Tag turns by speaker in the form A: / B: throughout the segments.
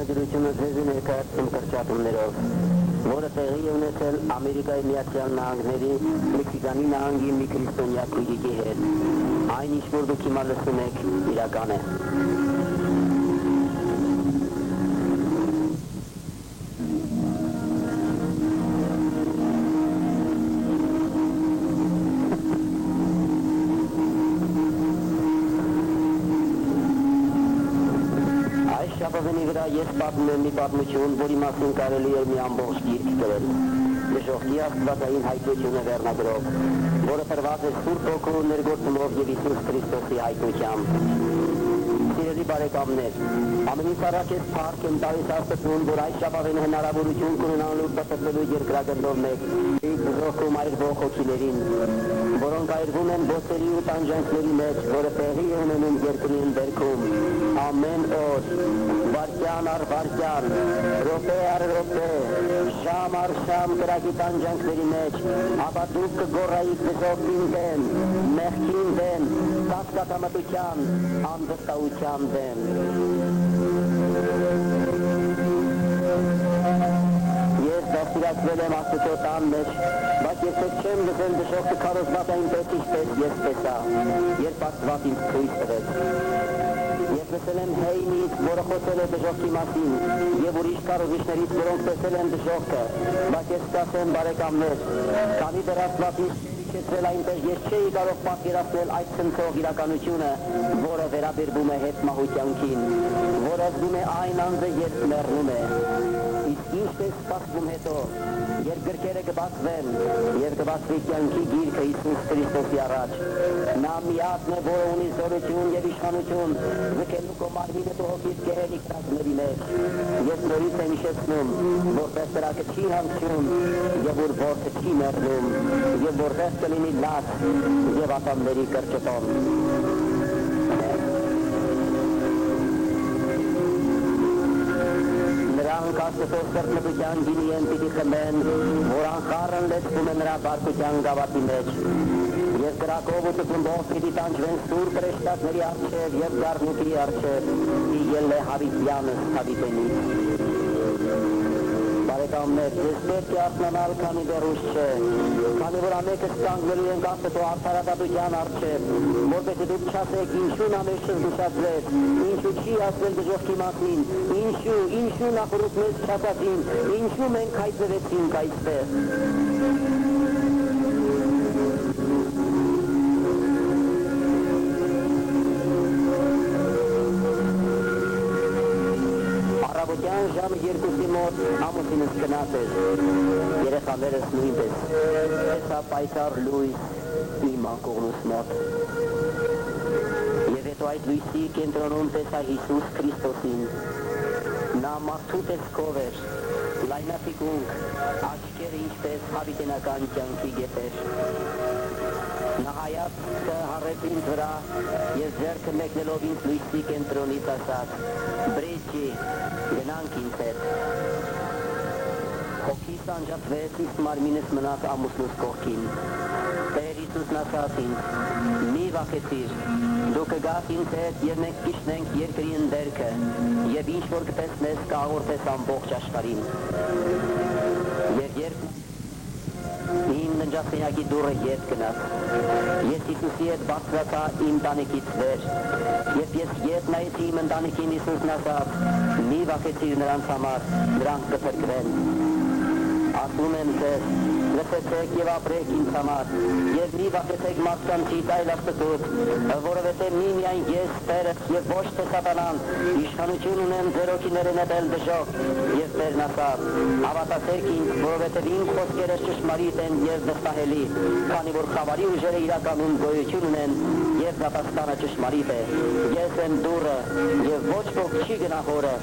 A: Արձանագրությունը ձեզ ներկայացնում կրճատումներով, որը տեղի է ունեցել Ամերիկայի Միացյալ Նահանգների Մեքսիկանի նահանգի մի քրիստոնյա քույրիկի հետ։ Այն ինչ որ դուք հիմա լսում եք, իրական է։ Ես պատմում եմ մի պատմություն, որի մասին կարելի է մի ամբողջ գիրք գրել։ Դժոխքի աստվածային հայտնությունը վերնագրով, որը տրված է Սուրբ Հոգու ներգործումով և Հիսուս Քրիստոսի հայտնությամբ։ Սիրելի բարեկամներ, ամենից առաջ ես փառք եմ տալիս Աստծուն, որ այս շաբաթին հնարավորություն կունենալու պատտվելու երկրագնդով մեկ դժոխքում այրվող հոգիներին, որոնք այրվում են ոսերի ու տանջանքների մեջ, որը տեղի է ունենում երկրի ընդերքում, ամեն օր, վայրկյան առ վայրկյան, րոպե առ րոպե, ժամ առ ժամ կրակի տանջանքների մեջ, ապա դուք կգոռայիք դժոխքին դեմ, մեղքին դեմ, կասկածամտության, անվստահության դեմ։ Ես դաստիարակվել եմ Աստծո տան մեջ, բայց երբեք չեմ լսել դժոխքը քարոզված այնպես ինչպես ես տեսա, երբ Աստված ինձ ցույց տվեց։ Ես լսել եմ Հեյնից, որը խոսել է դժոխքի մասին, և ուրիշ քարոզիչներից, որոնք տեսել են դժոխքը, բայց ես կասեմ բարեկամներ, քանի դեռ Աստված ինձ չեցրել այնտեղ, ես չէի կարող պատկերացնել այդ ցնցող իրականությունը, որը վերաբերվում է հետմահու կյանքին, որը զգում է այն անձը, երբ մեռնում է։ Իսկ ինչ է սպասվում հետո, երբ գրքերը կբացվեն և կբացվի կյանքի գիրքը Հիսուս Քրիստոսի առաջ։ Նա միակն է, որը ունի զորություն և իշխանություն, ձգելու քո մարմինը ու հոգիդ գեհենի կրակների մեջ։ Ես նորից եմ հիշեցնում, որտեղ կրակը չի հանգչում և որ որդը չի մեռնում, և որտեղ կլինի լաց և ատամների կրճտոն։ Նրանք Աստծո սրտմտության գինիեն պիտի խմեն, որ անխառն լեցվում է նրա բարկության գավաթի մեջ, և կրակով ու ծծմբով պիտի տանջվեն սուրբ հրեշտակների առջև և զարնուկի առջև, ելե հավիտյանս հավիտենից։ Բարեկամներ, ես պետք է արթնանալ, քանի դեռ ուշ չէ, քանի որ ամենքս կանգնելու ենք Աստծո արդարադատության առջև, որպեսզի դուք չասեք ինչու նա մեզ չզգուշացրեց, ինչու չի ասել դժոխքի մասին, ինչու նախորդ մեզ չասացին, ինչու մենք հայտնվեցինք այստեղ։ Առավոտյան ժամը 2-ի մոտ ամուսինս գնաց էր, երեխաներս նույնպես, տեսա պայծառ լույս իմ անկողնուս մոտ։ Եվ հետո այդ լույսի կենտրոնում տեսա Հիսուս Քրիստոսին։ Նա մարդու տեսքով էր, լայնացիկունք, աչքերը ինչպես հավիտենական կյանքի գետեր։ Նա հայացքը հառեց ինձ վրա և ձեռքը մեկնելով ինձ լույսի կենտրոնից ասաց. «Բրեջի, գնանք ինձ հետ»։ Հոգիս անջատվեց, իսկ մարմինս մնաց ամուսնուս կողքին։ Տեր Հիսուսն ասաց ինձ. «Մի վախեցիր, դու կգաս ինձ հետ և մենք կիջնենք երկրի ընդերքը, և ինչ որ կտեսնես կհաղորդես ամբողջ աշխարհին»։ Եվ երբ իմ ննջասենյակի դուռը ետ գնաց, ես Հիսուսի հետ բարձրացա իմ տանիքից վեր, երբ ես ետ նայեցի իմ ընտանիքին, Հիսուսն ասաց. «Մի վախեցիր նրանց համար, նրանք կփրկվեն»։ Ասում եմ ձեզ, լսեցեք և ապրեք ինձ համար, և մի վախեցեք մարդկանցից, այլ Աստծուց, որովհետև միմիայն ես Տերս և ոչ թե Սատանան իշխանություն ունեմ ձեր հոգիները նետել դժոխք, և Տերն ասաց. «Հավատացեք ինձ, որովհետև իմ խոսքերս ճշմարիտ են և վստահելի, քանի որ խավարի ուժերը իրականում գոյություն ունեն, և դատաստանը ճշմարիտ է։ Ես եմ դուռը, և ոչ ոք չի գնա հորը,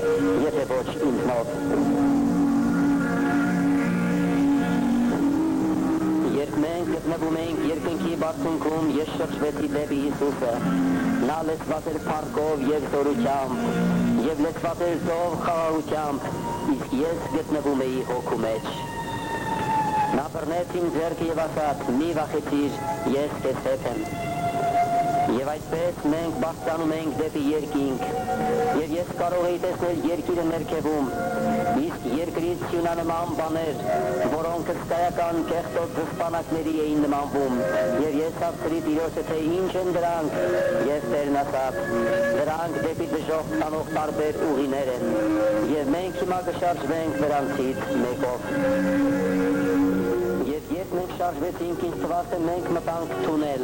A: եթե ոչ ինձնով»։ Երբ մենք գտնվում էինք երկնքի բարձունքում, ես շրջվեցի դեպի Հիսուսը։ Նա լեցված էր փառքով և զորությամբ, և լեցված էր զով խաղաղությամբ, իսկ ես գտնվում էի հոգու մեջ։ Նա բռնեց իմ ձեռքը և ասաց. «Մի վախեցիր, ես քեզ հետ եմ»։ Եվ այդպես մենք բարձրանում ենք դեպի երկինք, եւ ես կարող էի տեսնել երկիրը ներքևում, իսկ երկրից սյունանման բաներ, որոնք հսկայական կեղտոտ զսպանակների էին նմանվում, եւ ես հարցրի Տիրոջը, թե ինչ են դրանք, եւ Տերն ասաց, դրանք դեպի դժոխք տանող տարբեր ուղիներ են, եւ մենք հիմա կշարժվենք նրանցից մեկով։ Եվ երբ մենք շարժվեցինք, ինձ թվաց, թե մենք մտանք թունել։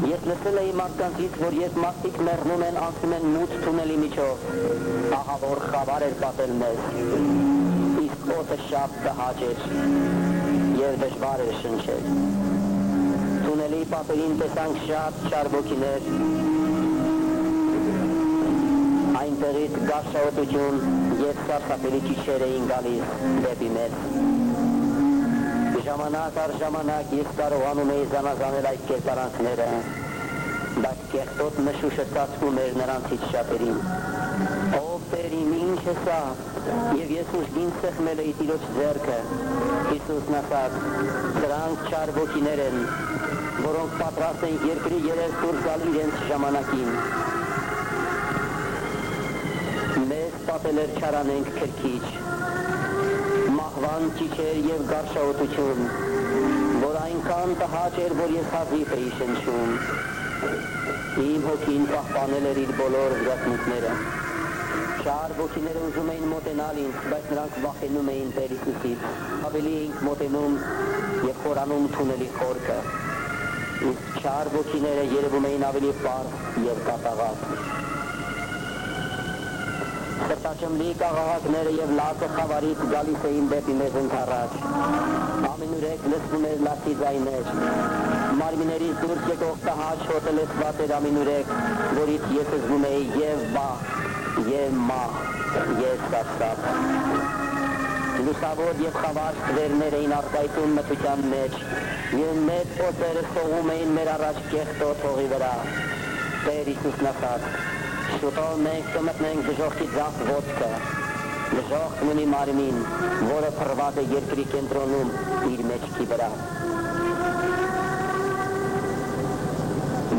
A: Ես լսել էի մարդկանցից, որ երբ մարդիկ մեռնում են, անցնում են մութ թունելի միջով, ահա որ խավար էր պատել մեզ, իսկ օդը շատ տհաճ էր եւ դժվար էր շնչել։ Թունելի պատերին տեսանք շատ չարբոքիներ, այնտեղից գարշահոտություն եւ սարսափելի ճիչեր էին գալիս դեպի մեզ։ Ժամանակ առ ժամանակ ես կարողանում էի զանազանել այդ կերպարանքները, բայց կեղտոտ մշուշը ծածկում էր նրանցից շատերին։ Ով Տեր իմ, ինչ է սա, եւ ես ուժգին սեղմել էի Տիրոջ ձեռքը։ Հիսուսն ասաց, դրանք չար ոգիներ են, որոնք պատրաստ են երկրի երես դուրս գալ իրենց ժամանակին։ Մեզ պատել էր չարանենք քրքիչ, մահվան ճիչեր եւ գարշահոտություն, որ այնքան տհաճ էր, որ ես հազիվ էի շնչում։ Իմ հոգին պահպանել էր իր բոլոր զգացմունքները։ Չար ոգիները ուզում էին մոտենալ ինձ, բայց նրանք վախենում էին Տեր Հիսուսից։ Ավելի էինք մոտենում եւ խորանում թունելի խորքը։ Իսկ չար ոգիները երևում էին ավելի պարզ եւ կատաղած։ Սրտաճմլիկ աղաղակները եւ լացը խավարից գալիս էին դեպի մեզ ընդառաջ։ Ամենուրեք լսվում էր լացի ձայներ։ Մարմիններից դուրս եկող տհաճ հոտը լսված էր ամենուրեք, որից ես զգում էի եւ վախ, եւ մահ, եւ սարսափ։ Լուսավոր եւ խավար ստվերներ էին առկայծում մթության մեջ, եւ մեծ օծերը սողում էին մեր առաջ կեղտոտ հողի վրա։ Տեր Հիսուսն ասաց, շուտով մենք կմտնենք դժոխքի ձախ ոտքը, դժոխքն ունի մարմին, որը փռված է երկրի կենտրոնում իր մեջքի վրա։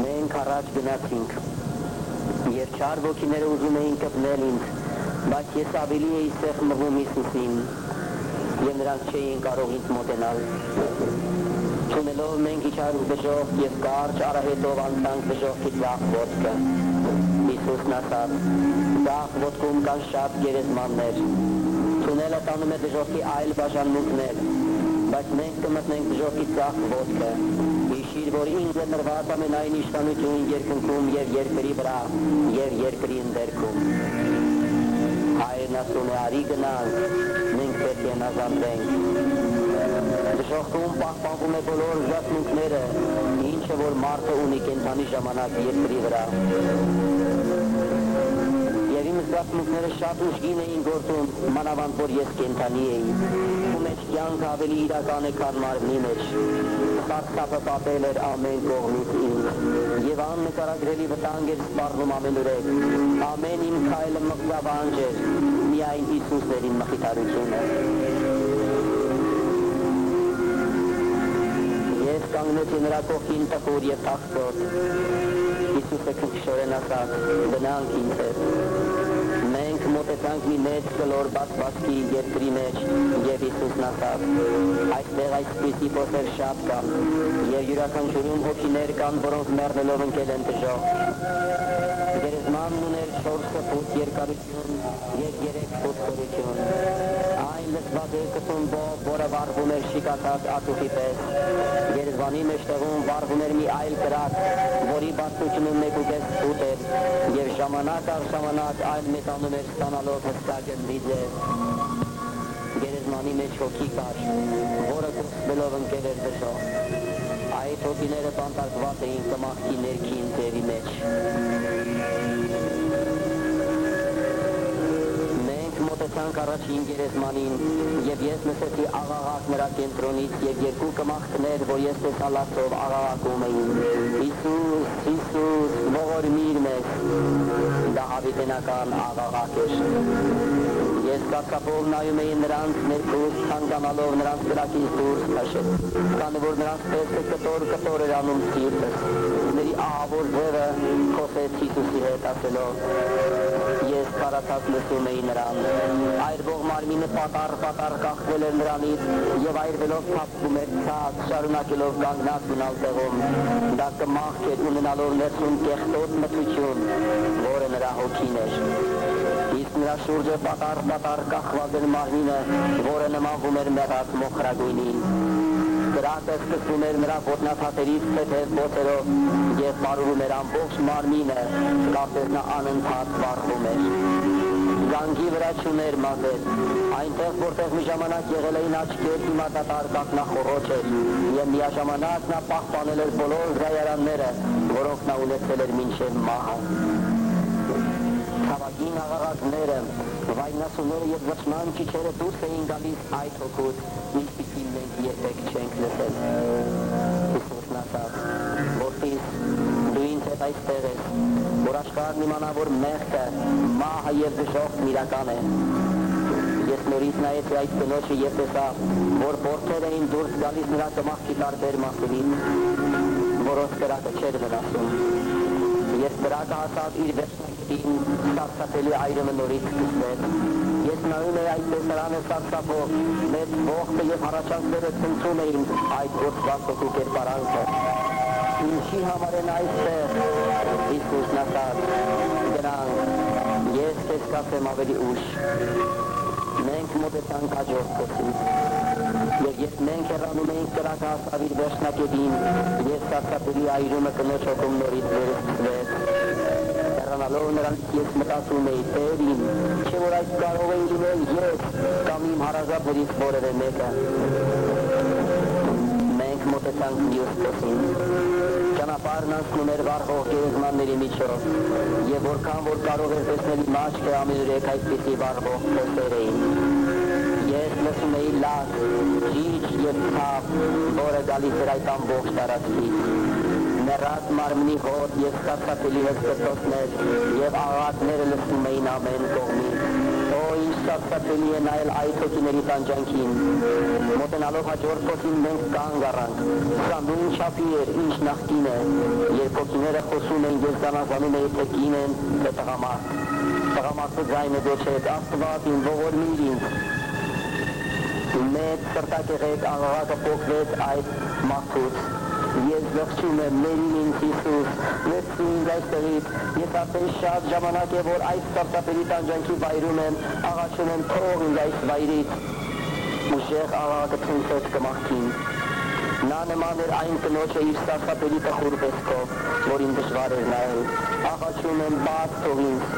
A: Մենք առաջ գնացինք, եւ չար ոգիները ուզում էին կպնել ինձ, բայց ես ավելի էի սեղմվում Հիսուսին, եւ նրանք չէին կարող ինձ մոտենալ։ Թունելով մենք իջանք դժոխք եւ կարճ արահետով անցանք դժոխքի ձախ ոտքը։ Հիսուսն ասաց, ձախ ոտքում կան շատ գերեզմաններ, թունելը տանում է դժոխքի այլ բաժանմունքներ, բայց մենք կմտնենք դժոխքի ձախ ոտքը, հիշիր, որ ինձ է տրված ամենայն իշխանություն երկնքում եւ երկրի վրա եւ երկրի ընդերքում։ Հայրն ասում է, արի գնանք, մենք պետք է հնազանդվենք։ Դժոխքում պահպանվում է բոլոր զգացմունքները, ինչը որ մարդը ունի կենդանի ժամանակ երկրի վրա։ Եվ իմ զգացմունքները շատ ուժգին էին գործում, մանավանդ որ ես կենդանի էի, ու մեջ կյանքը ավելի իրական է, քան մարմնի մեջ։ Սարսափը պատել էր ամեն կողմից ինձ, եւ աննկարագրելի վտանգ էր սպառնում ամենուրեք։ Ամեն իմ քայլը մղձավանջ էր, միայն Հիսուսն էր իմ մխիթարությունը։ Ես կանգնեցի նրա կողքին տխուր եւ թախծոտ։ Հիսուսը քնքշորեն ասաց, գնանք ինձ հետ։ Մենք մոտեցանք մի մեծ կլոր բացվածքի երկրի մեջ, եւ Հիսուսն ասաց, այստեղ այսպիսի փոստեր շատ կան, եւ յուրաքանչյուրում հոգիներ կան, որոնք մեռնելով ընկել են դժոխք։ Գերեզմանն ուներ 4 ֆուտ երկարություն եւ 3 ֆուտ խորություն։ Այն լսված էր կսումբով, որը վառվում էր շիկացած ածուխի պես։ Գերեզմանի մեջտեղում վառվում էր մի այլ կրակ, որի բարձրությունը 1.5 ֆուտ էր, եւ ժամանակ առ ժամանակ այն մեծանում էր ստանալով հսկա գնդի ձև։ Գերեզմանի մեջ հոգի կար, որը կորցնելով ընկել էր դժոխք։ Այդ հոգիները բանտարկված էին կմախքի ներքին ձևի մեջ։ Մենք մոտեցանք առաջին գերեզմանին, եւ ես լսեցի աղաղակ նրա կենտրոնից եւ երկու կմախքներ, որ ես տեսա լացով աղաղակում էին. Հիսուս, Հիսուս, ողորմիր մեզ։ Դա հավիտենական աղաղակ էր։ Ես Սարսափով նայում էին նրանց ներքուս, ցանկանալով նրանց կրակից դուրս քաշել, քանի որ նրանց պետքը կտոր էր անում սիրտս։ Ների ահավոր ձևը խոսեց Հիսուսի հետ ասելով. ես քարացած լսում էի նրան։ Այրվող մարմինը պատառ կախվել էր նրանից եւ այրվելով թափվում էր ցած, շարունակելով կանգնած մնալ տեղում։ Դա կմաղթ էր ունենալով ներսում կեղտոտ մթություն, որը նրա հոգին էր։ Իսկ նրա շուրջը պատառ կախված էր մարմինը, որը նմանվում էր մեղած մոխրագույնին։ Կրակը սկսվում էր նրա ոտնաթաթերից թեթև ոտերով եւ պարուրում էր ամբողջ մարմինը, կարծես նա անընդհատ վառվում էր։ Գանգի վրա չուներ մազեր, այնտեղ որտեղ մի ժամանակ եղել էին աչքեր, հիմա դատարկ ակնախոռոչ էր եւ միաժամանակ նա պահպանել էր բոլոր զայարանները, որոնք նա ունեցել էր մինչև մահը։ Ցավագին աղաղակները, վայնասուները եւ վճման ճիչերը դուրս էին գալիս այդ հոգուց, ինչպիսին մենք երբեք չենք լսել։ Հիսուսն ասաց. որդիս, դու ինձ հետ այստեղ ես, որ աշխարհն իմանա, որ մեղքը, մահը եւ դժոխքն իրական է։ Ես նորից նայեցի այդ կնոջը եւ տեսա, որ որդեր էին դուրս գալիս նրա կմախքի տարբեր մասերից, որոնց կրակը չէր վնասում։ Ես կրակը հասավ իր վերջնային սարսափելի այրումը նորից սկսվեց։ Ես նայում էի այդ տեսարանը սարսափով, մեծ ողբը եւ հառաչանքները ցնցում էին այդ գործված հոգու կերպարանքը։ Ինչի համար են այստեղ, Հիսուսն ասաց, գնանք, ես քեզ կասեմ ավելի ուշ։ Մենք մոտեցանք հաջորդ փոսին, եւ ես մենք հեռանում էինք կրակը հասավ իր վերջնակետին, ես սարսափելի այրումը կնոջ հոգում նորից վերստվեց։ Հեռանալով նրանից ես մտածում էի, Տերին, չէ որ այս կարող են լինել ես կամ իմ հարազատներից որևէ մեկը։ Մենք մոտեցանք մյուս փոսին։ Ճանապարհն անցնում էր վառվող գերեզմանների միջով, եւ որքան որ կարող էր տեսնել իմ աչքը ամենուրեք այդպիսի վառվող փոսեր էին։ Ես լսում էի լաց, ճիչ եւ թափ, որը գալիս էր այդ ամբողջ տարածքից։ Մեռած մարմնի հոտ եւ սարսափելի հսկտոցներ եւ աղաղակները լսում էին ամեն կողմից։ Օ, ինչ սարսափելի է նայել այդ հոգիների տանջանքին։ Մոտենալով հաջորդ փոսին մենք կանգ առանք։ Սա նույն չափի էր, ինչ նախկին է, երբ հոգիները խոսում են եւ զանազանում էին թե կին են, թե տղամարդ։ Տղամարդը ձայնը գոչեց. Աստված իմ ողորմիր ինձ։ Մեծ սրտակեղեկ աղաղակը փոխվեց այդ մարդուց։ Ես ողջում եմ, ներիր ինձ Հիսուս, վերցրու ինձ այստեղից, ես արդեն շատ ժամանակ է, որ այս սարսափելի տանջանքի վայրում եմ, աղաչում եմ, թող ինձ այս վայրից։ Ուժեղ աղաղակը ցնցեց կմախքին։ Նա նման էր այն կնոջը իր սարսափելի տխուր տեսքով, որին դժվար էր նայել։ Աղաչում եմ, բաց թող ինձ,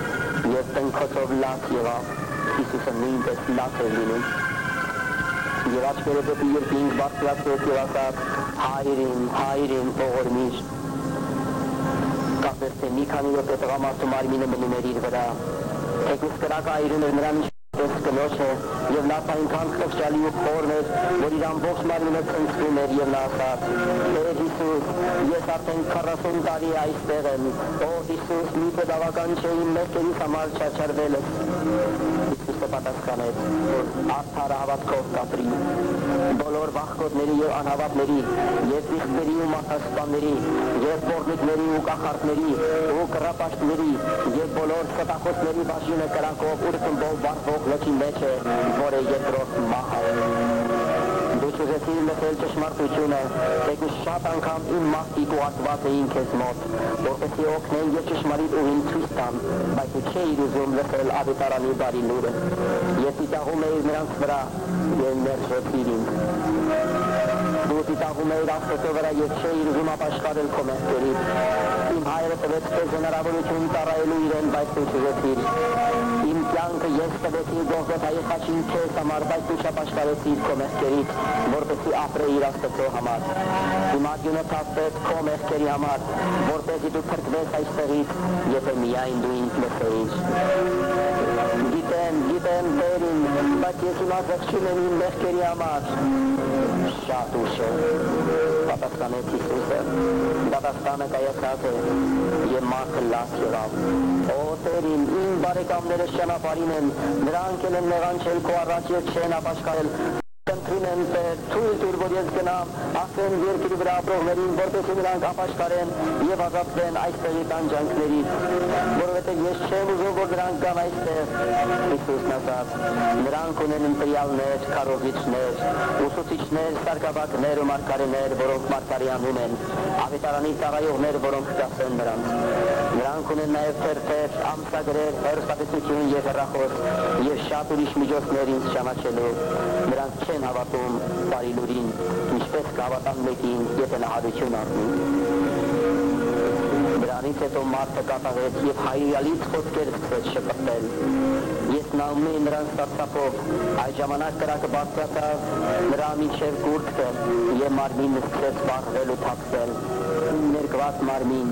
A: եւ տնքոցով լաց եղավ։ Հիսուսը նույնպես լաց էր լինում։ Եվ աչքերը դեպի երկինք բարձրացրեց եւ ասաց. Հայրին, ողորմիր։ Կարծես թե մի քանի րոպե տղամարդու մարմինը մնում էր իր վրա։ Թեկուզ կրակը այրում էր նրան ինչպես կնոջը, եւ նա այնքան խղճալի ու խորն էր, որ իր ամբողջ մարմինը ցնցվում էր եւ նա ասաց. Տեր Հիսուս, ես արդեն 40 տարի այստեղ եմ։ Օ Հիսուս, միթե բավական չէ իմ մեղքերիս համար չարչարվելս։ Հիսուսը պատասխանեց, որ արդարը հավատքով կապրի։ Բոլոր վախկոտների եւ անհավատների, եւ իշխների ու մարդասպանների, եւ պոռնիկների ու կախարդների, ու կռապաշտների, եւ բոլոր ստախոսների բաժինը կրակով ու ծնբով վառվող լճի մեջ է, որը երկրորդ մահը։ Դու չուզեցիր լսել ճշմարտությունը, թեկուզ շատ անգամ իմ մարդիկ ուղարկված էին քեզ մոտ, որպեսզի օգնեն եւ ճշմարիտ ուղին ցույց տան, բայց դու չէիր ուզում լսել ավետարանի բարի լուրը։ Ես դիտաղում էի նրանց վրա եւ մերժեցիր ինձ։ Դու դիտաղում էիր Աստծո վրա եւ չէիր ուզում ապաշխարել քո մեղքերից։ Իմ հայրը տվեց քեզ հնարավորություն ծառայելու իրեն, բայց դու չուզեցիր։ Իմ կյանքը ես տվեցի Գողգոթայի խաչին քեզ համար, բայց դու չապաշխարեցիր քո մեղքերից, որպեսզի ապրեիր Աստծո համար։ Հիմա գինը թափվեց քո մեղքերի համար, որպեսզի դու փրկվես այստեղից, եթե միայն դու ինձ լսեիր։ Գիտեմ, Տերին, բայց ես հիմա ողջում եմ իմ մեղքերի համար։ շատ ուշ է, պատասխանեց Հիսուսը, դատաստանը կայացած է և մարդը լաց եղավ։ Օ Տեր իմ բարեկամներս ճանապարհին են, նրանք են նեղանչել քո առաջ և չեն ապաշխարել։ Կընտրում եմ Տեր, թույլ տուր, որ ես գնամ, ասեմ երկրի վրա ապրողներին, որպեսզի նրանք ապաշխարեն և ազատվեն այստեղի տանջանքներից, որովհետև ես չեմ ուզում, որ նրանք գան այստեղ։ Հիսուսն ասաց. նրանք ունեն ընտրյալներ, քարոզիչներ, ուսուցիչներ, սարգսակներ ու մարգարեներ, որոնք մարգարեանում են, ավետարանի ծառայողներ, որոնք կասեն նրանց։ Նրանք ունեն նաև թերթեր, ամսագրեր, հեռուստատեսություն և հեռախոս և շատ ուրիշ միջոցներ ինձ ճանաչելու։ Նրանք չեն հավատում բարի լուրին, ինչպես կհավատան մեկին, եթե նա հարություն առնի։ Դրանից հետո մարդը կատաղեց և հայրյալից խոսքեր սկսեց շպրտել։ Ես նայում էի նրանց սարսափով, այդ ժամանակ կրակը բարձրացավ նրա մինչև կուրծքը և մարմինը սկսեց վառվել ու թափվել։ Ներկված մարմին,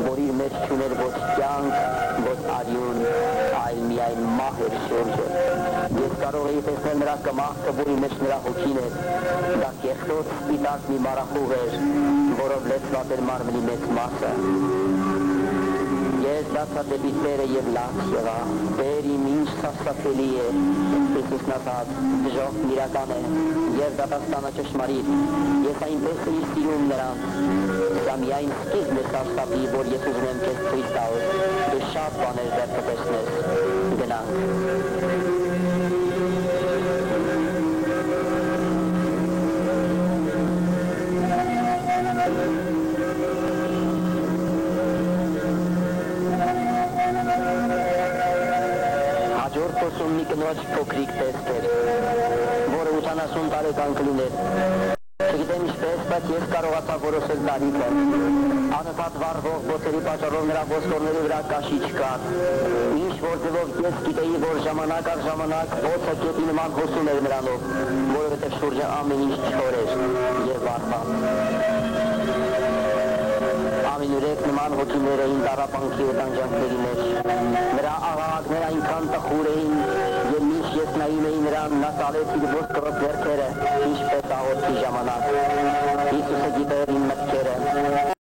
A: որ իր մեջ չուներ ոչ կյանք, ոչ արյուն, այլ միայն մահ էր շուրջը։ Ես կարող էի տեսնել նրա կմախքը, որի մեջ նրա հոգին էր։ Դա կեղտոտ սպիտակ մի մառախուղ էր, որով լեցված էր մարմնի մեծ մասը։ Ես դարձա դեպի Տերը և լաց եղա։ Տեր իմ, ինչ սարսափելի է։ Հիսուսն ասաց. դժոխքն իրական է և դատաստանը ճշմարիտ։ Ես այնպես էի սիրում նրան։ Սա միայն սկիզբն է սարսափի, որ ես ուզում եմ քեզ ցույց տալ։ Դու շատ բաներ դեռ կտեսնես։ Գնանք։ Հաջորդ մի կնոջ փոքրիկ տեսք էր, որը 80 տարեկան կլիներ։ Չգիտեմ ինչպես, բայց ես կարողացա որոշել տարիքը։ Անընդհատ վառվող բոցերի պատճառով նրա ոսկորների վրա կաշի չկար։ Ինչ որ ձևով ես գիտեի, որ ժամանակ առ ժամանակ բոցը կետի նման հոսում էր նրանով, որովհետև շուրջը ամեն ինչ չոր էր և վառված։ Ամենուրեք նման հոգիներ էին տառապանքի ու տանջանքների մեջ։ Նրա աղաղակները այնքան տխուր էին, և միշտ ես նայում էի նրան, նա տալեց իր ոսկորով ձեռքերը, ինչպես աղոթքի ժամանակ։ Հիսուսը գիտեր իմ մտքերը։